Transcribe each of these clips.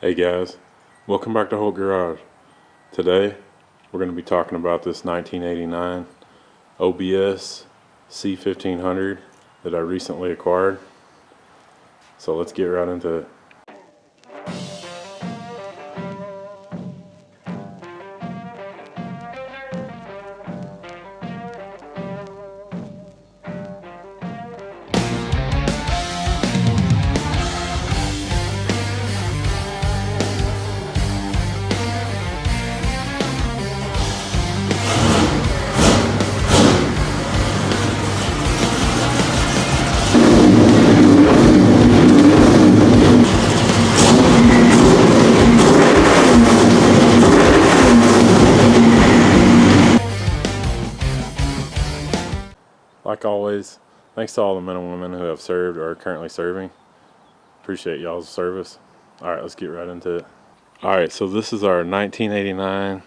Hey guys, welcome back to Whole Garage. Today we're going to be talking about this 1989 OBS C1500 that I recently acquired. So let's get right into it. Like always, thanks to all the men and women who have served or are currently serving. Appreciate y'all's service. Alright, let's get right into it. Alright, so this is our 1989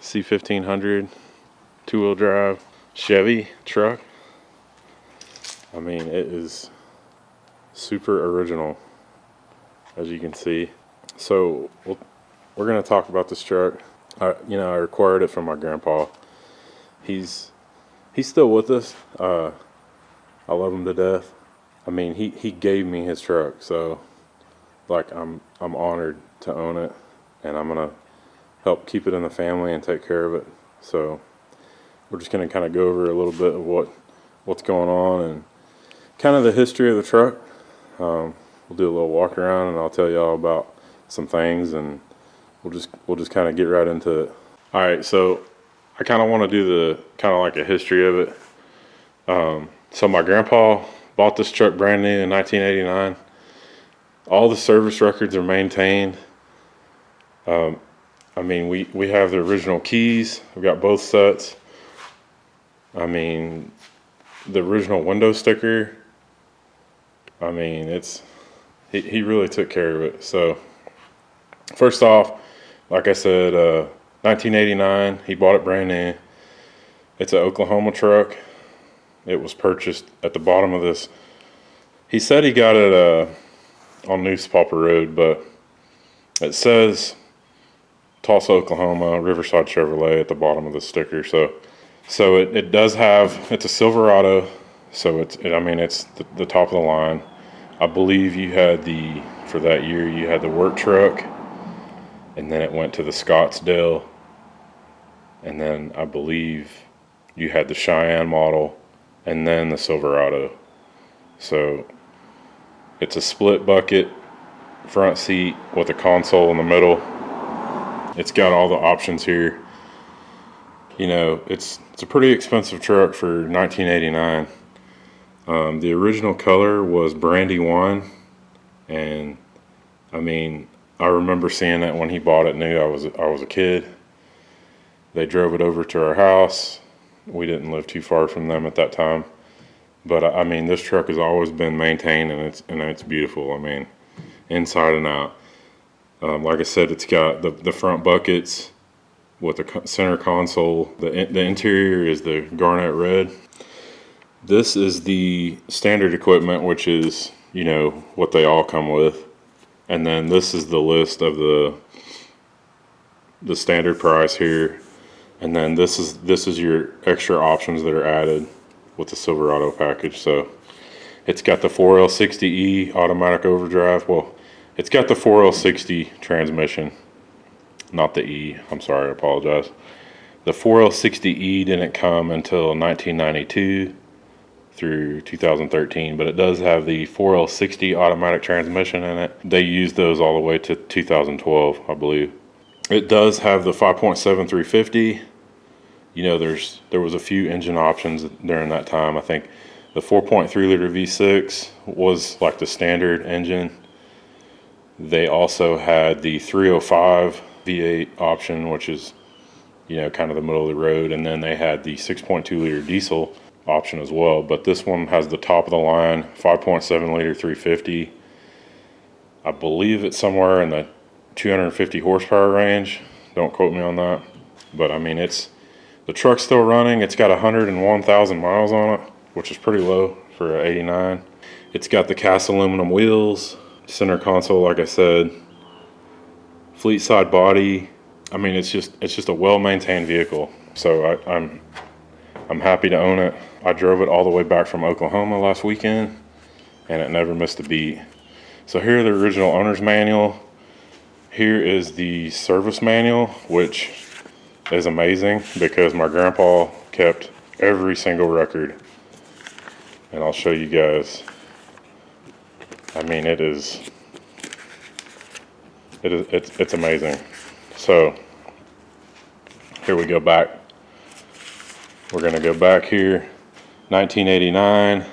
C1500 two-wheel drive Chevy truck. I mean, it is super original, as you can see. So we're going to talk about this truck. I acquired it from my grandpa. He's still with us. I love him to death. I mean, he gave me his truck, so like I'm honored to own it, and I'm gonna help keep it in the family and take care of it. So we're just gonna kind of go over a little bit of what's going on and kind of the history of the truck. We'll do a little walk around, and I'll tell y'all about some things, and we'll just kind of get right into it. All right, so I kind of want to do the kind of like a history of it. So my grandpa bought this truck brand new in 1989. All the service records are maintained. I mean, we have the original keys. We've got both sets. I mean, the original window sticker. I mean, he really took care of it. So first off, like I said, 1989, he bought it brand new. It's an Oklahoma truck. It was purchased at the bottom of this. He said he got it on New Pauper Road, but it says Tulsa, Oklahoma, Riverside Chevrolet at the bottom of the sticker. So it does have, it's a Silverado, so it's the top of the line. I believe you had for that year, you had the work truck, and then it went to the Scottsdale, and then I believe you had the Cheyenne model, and then the Silverado. So it's a split bucket front seat with a console in the middle. It's got all the options here. You know, it's a pretty expensive truck for 1989. The original color was brandy wine, and I mean, I remember seeing it when he bought it new. I was a kid. They drove it over to our house. We didn't live too far from them at that time, but I mean, this truck has always been maintained, and it's beautiful. I mean, inside and out. Like I said, it's got the front buckets with the center console. The interior is the garnet red. This is the standard equipment, which is, you know, what they all come with. And then this is the list of the standard price here. And then this is your extra options that are added with the Silverado package. So it's got the 4L60E automatic overdrive. Well, it's got the 4L60 transmission, not the E. I'm sorry, I apologize. The 4L60E didn't come until 1992 through 2013, but it does have the 4L60 automatic transmission in it. They used those all the way to 2012, I believe. It does have the 5.7 350. You know, there was a few engine options during that time. I think the 4.3 liter V6 was like the standard engine. They also had the 305 V8 option, which is, you know, kind of the middle of the road. And then they had the 6.2 liter diesel option as well. But this one has the top of the line 5.7 liter 350. I believe it's somewhere in the 250 horsepower range. Don't quote me on that. But I mean, the truck's still running. It's got 101,000 miles on it, which is pretty low for an 89. It's got the cast aluminum wheels, center console, like I said. fleet side body. I mean, it's just a well-maintained vehicle. So I'm happy to own it. I drove it all the way back from Oklahoma last weekend, and it never missed a beat. So here are the original owner's manual. Here is the service manual, which is amazing because my grandpa kept every single record. And I'll show you guys. I mean, it's amazing. So here we go back. We're gonna go back here, 1989.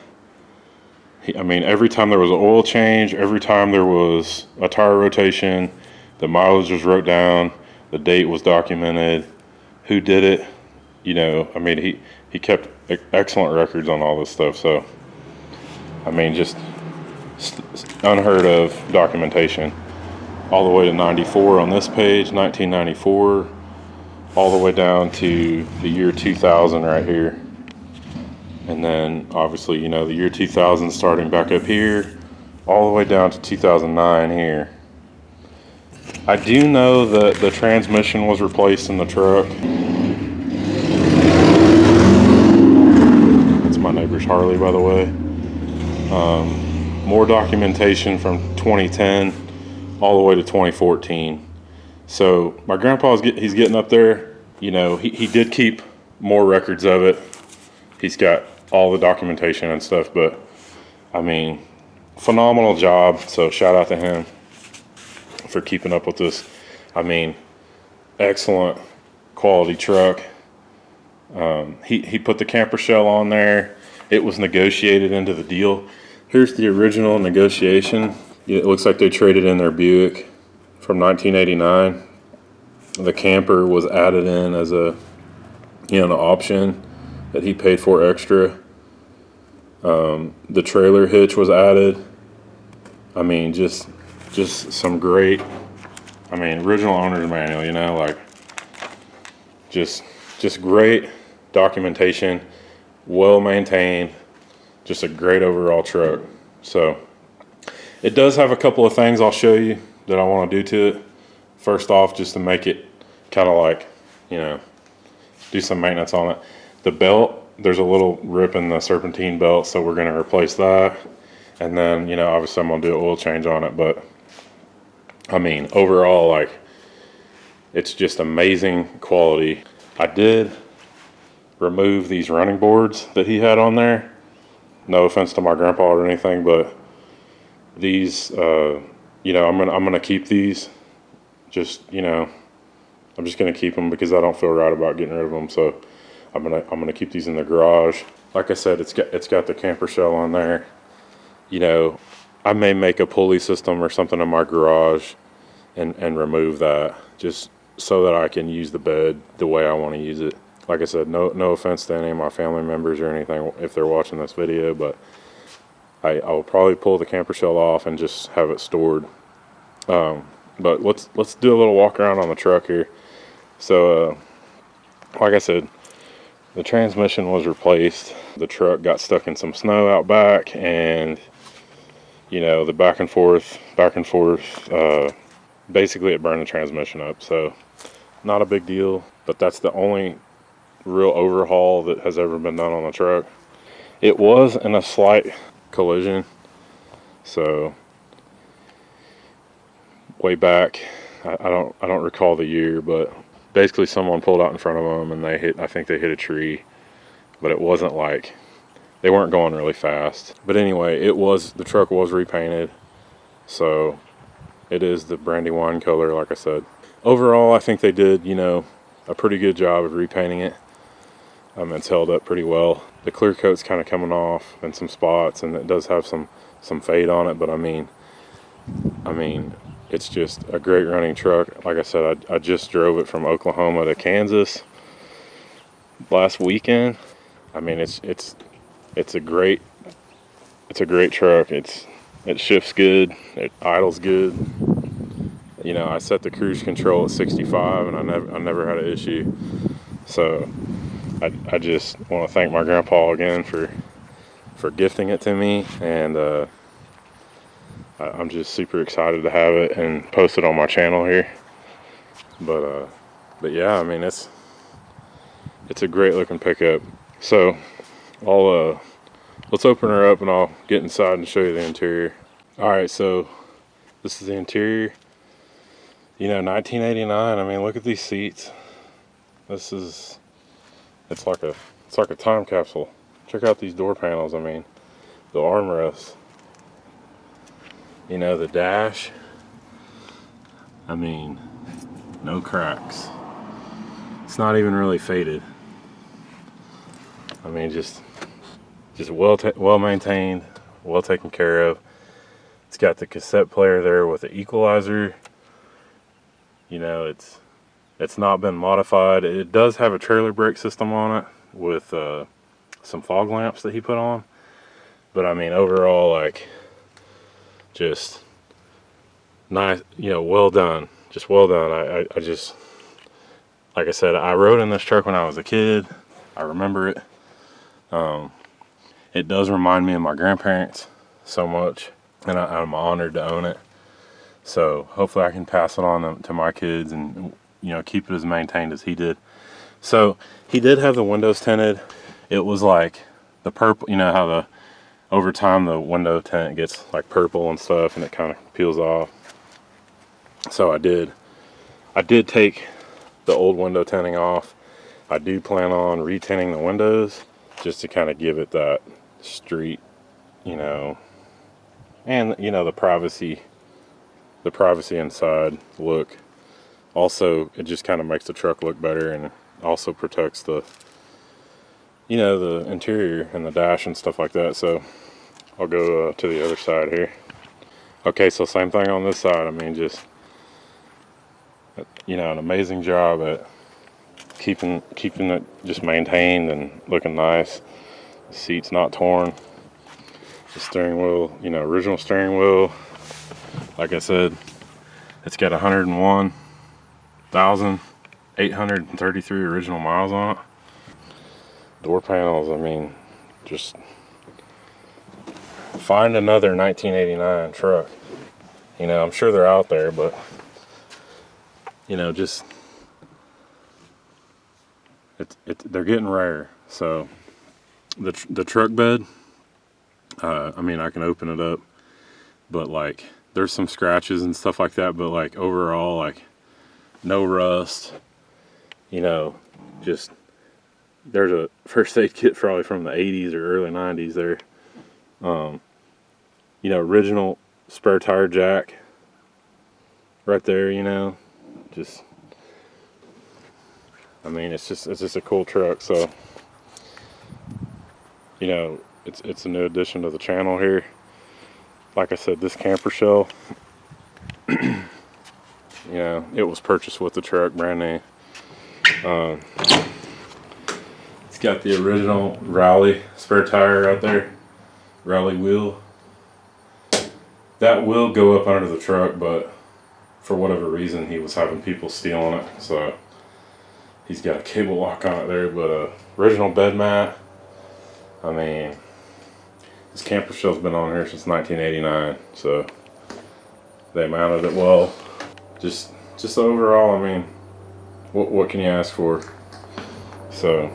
I mean, every time there was an oil change, every time there was a tire rotation, the mileage was wrote down, the date was documented, who did it, you know. I mean, he kept excellent records on all this stuff. So, I mean, just unheard of documentation. All the way to 94 on this page, 1994, all the way down to the year 2000 right here. And then obviously, you know, the year 2000 starting back up here, all the way down to 2009 here. I do know that the transmission was replaced in the truck. It's my neighbor's Harley, by the way. More documentation from 2010 all the way to 2014. So my grandpa's he's getting up there. You know, he did keep more records of it. He's got all the documentation and stuff, but I mean, phenomenal job. So shout out to him for keeping up with this. I mean, excellent quality truck. He put the camper shell on there. It was negotiated into the deal. Here's the original negotiation. It looks like they traded in their Buick from 1989. The camper was added in as a, you know, an option that he paid for extra. The trailer hitch was added. I mean, just some great, I mean, original owner's manual, you know, like just great documentation, well maintained, just a great overall truck. So it does have a couple of things I'll show you that I want to do to it. First off, just to make it kind of like, you know, do some maintenance on it. The belt, there's a little rip in the serpentine belt, so we're going to replace that. And then, you know, obviously I'm going to do an oil change on it. But I mean, overall, like, it's just amazing quality. I did remove these running boards that he had on there. No offense to my grandpa or anything, but these, you know, I'm gonna keep these. Just, you know, I'm just gonna keep them because I don't feel right about getting rid of them. So I'm gonna keep these in the garage. Like I said, it's got the camper shell on there. You know, I may make a pulley system or something in my garage and remove that, just so that I can use the bed the way I want to use it. Like I said, no offense to any of my family members or anything if they're watching this video, but I will probably pull the camper shell off and just have it stored. But let's do a little walk around on the truck here. So, like I said, the transmission was replaced. The truck got stuck in some snow out back, and you know, the back and forth, basically it burned the transmission up. So not a big deal, but that's the only real overhaul that has ever been done on the truck. It was in a slight collision, so way back, I don't recall the year, but basically someone pulled out in front of them and I think they hit a tree, but it wasn't like, they weren't going really fast. But anyway, the truck was repainted, so it is the Brandywine color, like I said. Overall, I think they did, you know, a pretty good job of repainting it. It's held up pretty well. The clear coat's kind of coming off in some spots, and it does have some fade on it, but I mean, it's just a great running truck. Like I said, I just drove it from Oklahoma to Kansas last weekend. I mean, it's a great truck. It shifts good, it idles good. You know, I set the cruise control at 65, and I never had an issue. So I just want to thank my grandpa again for gifting it to me, and I'm just super excited to have it and post it on my channel here. But yeah, I mean, it's a great looking pickup. So I'll let's open her up and I'll get inside and show you the interior. All right, so this is the interior. You know, 1989. I mean, look at these seats. It's like a time capsule. Check out these door panels. I mean, the armrests. You know, the dash. I mean, no cracks. It's not even really faded. I mean, just well maintained, well taken care of. It's got the cassette player there with the equalizer. You know, it's not been modified. It does have a trailer brake system on it with some fog lamps that he put on. But I mean, overall, like, just nice, you know, well done. Just well done. I just, like I said, I rode in this truck when I was a kid. I remember it. It does remind me of my grandparents so much, and I'm honored to own it. So hopefully I can pass it on to my kids and, you know, keep it as maintained as he did. So he did have the windows tinted. It was like the purple, you know how over time the window tint gets like purple and stuff and it kind of peels off. So I did take the old window tinting off. I do plan on re-tinting the windows just to kind of give it that street, you know, and, you know, the privacy inside look. Also, it just kind of makes the truck look better, and also protects the, you know, the interior and the dash and stuff like that. So I'll go to the other side here. Okay, so same thing on this side. I mean, just, you know, an amazing job at keeping it just maintained and looking nice. The seat's not torn. The steering wheel, you know, original steering wheel. Like I said, it's got 101,833 original miles on it. Door panels, I mean, just find another 1989 truck. You know, I'm sure they're out there, but, you know, just they're getting rare. So the truck bed, I mean, I can open it up, but like there's some scratches and stuff like that, but like overall, like no rust, you know, just there's a first aid kit probably from the 80s or early 90s there. You know, original spare tire jack right there, you know, just, I mean, it's just a cool truck. So, you know, it's a new addition to the channel here. Like I said, this camper shell, you know, it was purchased with the truck, brand new. It's got the original Raleigh spare tire right there, Raleigh wheel. That will go up under the truck, but for whatever reason, he was having people stealing it, so he's got a cable lock on it there. But original bed mat. I mean, this camper shell's been on here since 1989, so they mounted it well. Just overall, I mean, what can you ask for? So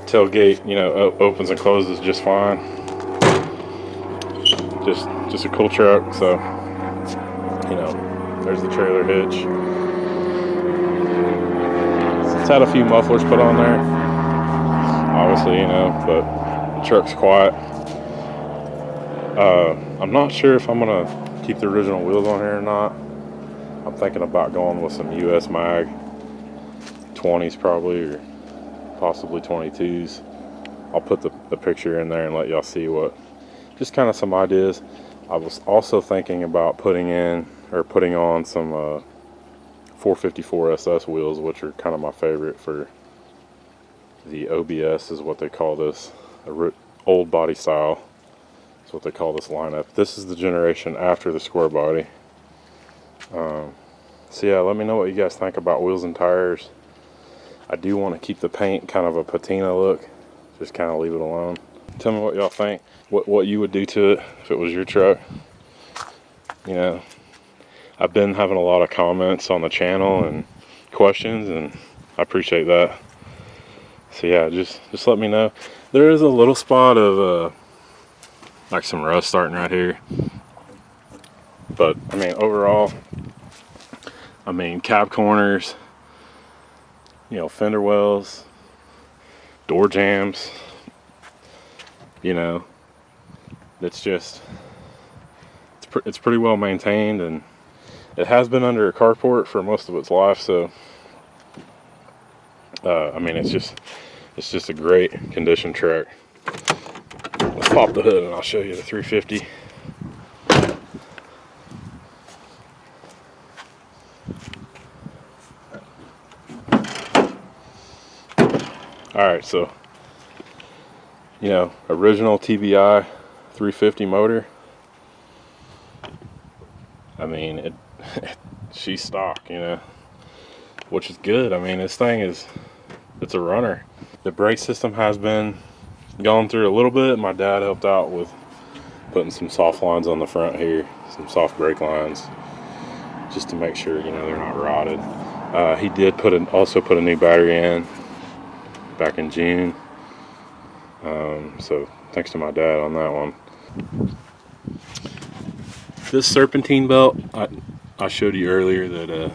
tailgate, you know, opens and closes just fine. Just a cool truck. So, you know, there's the trailer hitch. It's had a few mufflers put on there, obviously, you know, but the truck's quiet. I'm not sure if I'm gonna keep the original wheels on here or not. I'm thinking about going with some US mag 20s probably, or possibly 22s. I'll put the picture in there and let y'all see just kind of some ideas. I was also thinking about putting on some 454 SS wheels, which are kind of my favorite for the OBS is what they call this, old body style is what they call this lineup. This is the generation after the square body. So yeah, let me know what you guys think about wheels and tires. I do want to keep the paint kind of a patina look, just kind of leave it alone. Tell me what y'all think, what you would do to it if it was your truck. You know, I've been having a lot of comments on the channel, and questions, and I appreciate that. So yeah, just let me know. There is a little spot of like some rust starting right here, but I mean overall, I mean cab corners, you know, fender wells, door jambs, you know, it's pretty well maintained, and it has been under a carport for most of its life. So I mean, it's just a great condition truck. Let's pop the hood and I'll show you the 350. Alright, so, you know, original TBI 350 motor. I mean, she's stock, you know, which is good. I mean, this thing it's a runner. The brake system has been gone through a little bit. My dad helped out with putting some soft lines on the front here, some soft brake lines, just to make sure, you know, they're not rotted. He did also put a new battery in back in June. So thanks to my dad on that one. This serpentine belt, I showed you earlier that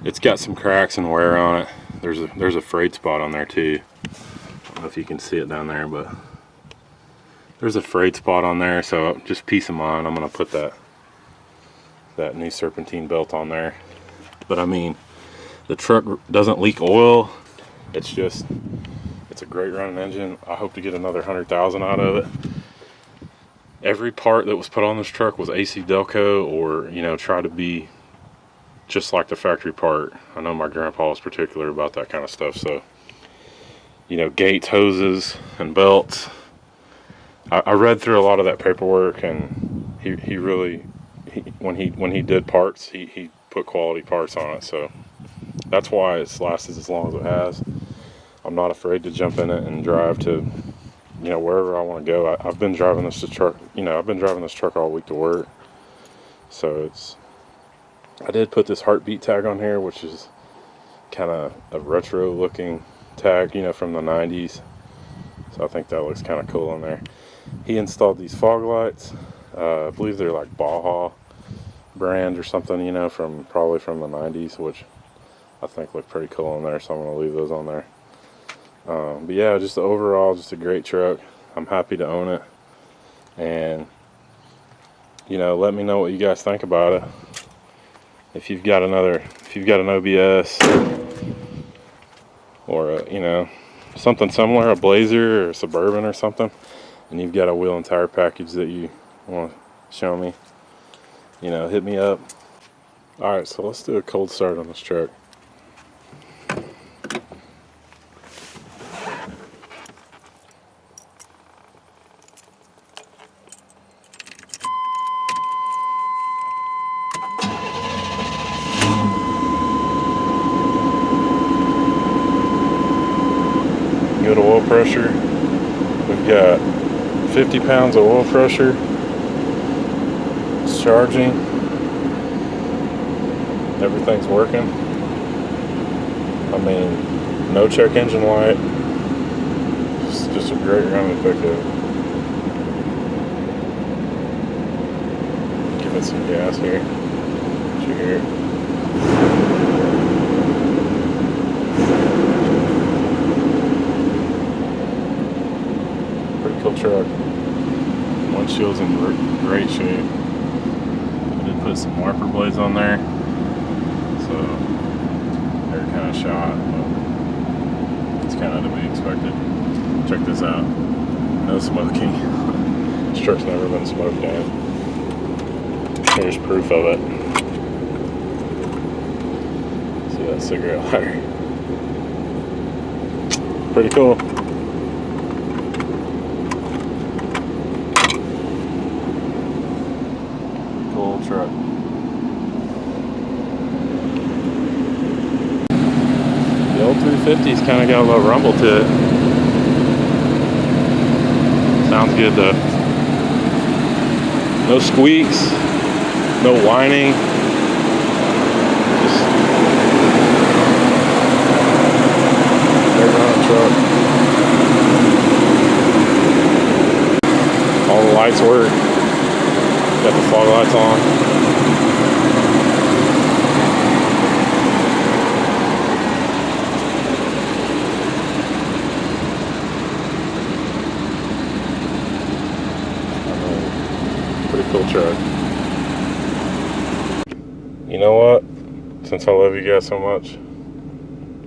it's got some cracks and wear on it. There's a frayed spot on there too. I don't know if you can see it down there, but there's a frayed spot on there. So just peace of mind, I'm gonna put that new serpentine belt on there. But I mean, the truck doesn't leak oil. It's a great running engine. I hope to get another 100,000 out of it. Every part that was put on this truck was AC Delco, or, you know, try to be just like the factory part. I know my grandpa was particular about that kind of stuff. So, you know, gates, hoses, and belts. I read through a lot of that paperwork, and he really, when he did parts, he put quality parts on it. So that's why it's lasted as long as it has. I'm not afraid to jump in it and drive to, you know, wherever I want to go. I've been driving this truck, you know, I've been driving this truck all week to work. So I did put this heartbeat tag on here, which is kind of a retro looking tag, you know, from the 90s. So I think that looks kind of cool on there. He installed these fog lights. I believe they're like Baja brand or something, you know, probably from the 90s, which I think look pretty cool on there. So I'm going to leave those on there. But yeah, just overall, just a great truck. I'm happy to own it, and you know, let me know what you guys think about it. If you've got an OBS or you know, something similar, a Blazer or a Suburban or something, and you've got a wheel and tire package that you want to show me, you know, hit me up. All right, so let's do a cold start on this truck. Good oil pressure. We've got 50 pounds of oil pressure. It's charging. Everything's working. I mean, no check engine light. Just a great running pickup. Give it some gas here. Did you hear it? Cool truck. Windshield's in great shape. I did put some wiper blades on there, so they're kind of shot, but it's kind of to be expected. Check this out. No smoking. This truck's never been smoked in. Here's proof of it. See that cigarette lighter? Pretty cool. Truck. The old 350's kind of got a little rumble to it. Sounds good though. No squeaks, no whining. Just Brakes work. Got the fog lights on. Pretty cool truck. You know what? Since I love you guys so much,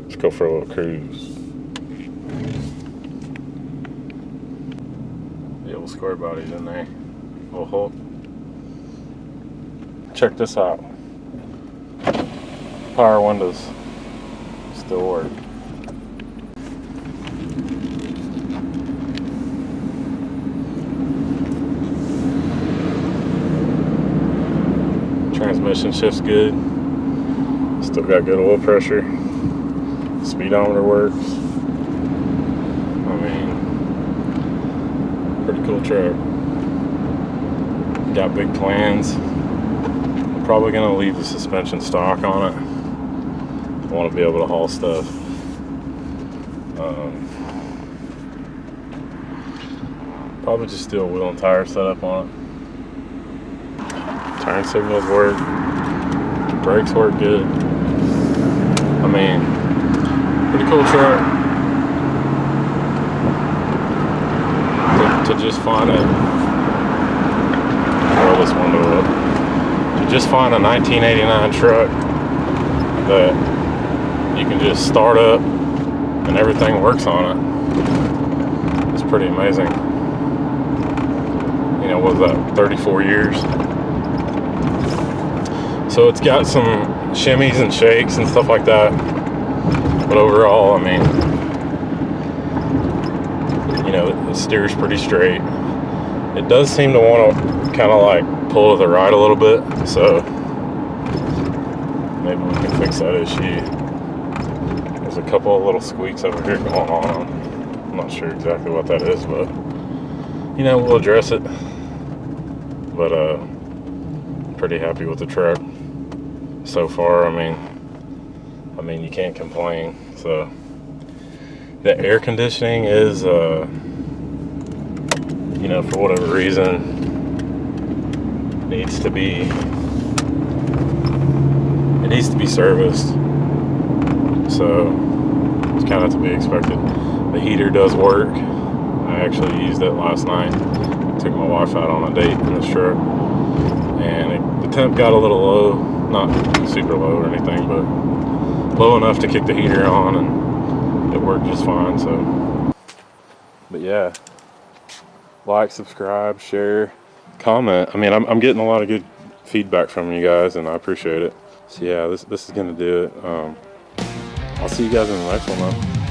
let's go for a little cruise. The old square bodies in there. Little Hulk. Check this out. Power windows still work. Transmission shifts good. Still got good oil pressure. Speedometer works. I mean, pretty cool truck. Got big plans. I'm probably gonna leave the suspension stock on it. I want to be able to haul stuff. Probably just do a wheel and tire setup on it. Turn signals work. Brakes work good. I mean, pretty cool truck. To just find a, roll this window up. To just find a 1989 truck that you can just start up and everything works on it. It's pretty amazing. You know, what was that, 34 years? So it's got some shimmies and shakes and stuff like that. But overall, I mean, you know, it steers pretty straight. It does seem to want to kind of like pull to the right a little bit. So maybe we can fix that issue. There's a couple of little squeaks over here going on. I'm not sure exactly what that is, but you know, we'll address it. But pretty happy with the truck so far. I mean, you can't complain. So the air conditioning is, you know, for whatever reason, needs to be serviced. So it's kind of to be expected. The heater does work. I actually used it last night. Took my wife out on a date in this truck, and the temp got a little low, not super low or anything, but low enough to kick the heater on, and it worked just fine. So, but yeah, like, subscribe, share, comment. I mean, I'm getting a lot of good feedback from you guys, and I appreciate it. So yeah, this is gonna do it. I'll see you guys in the next one though.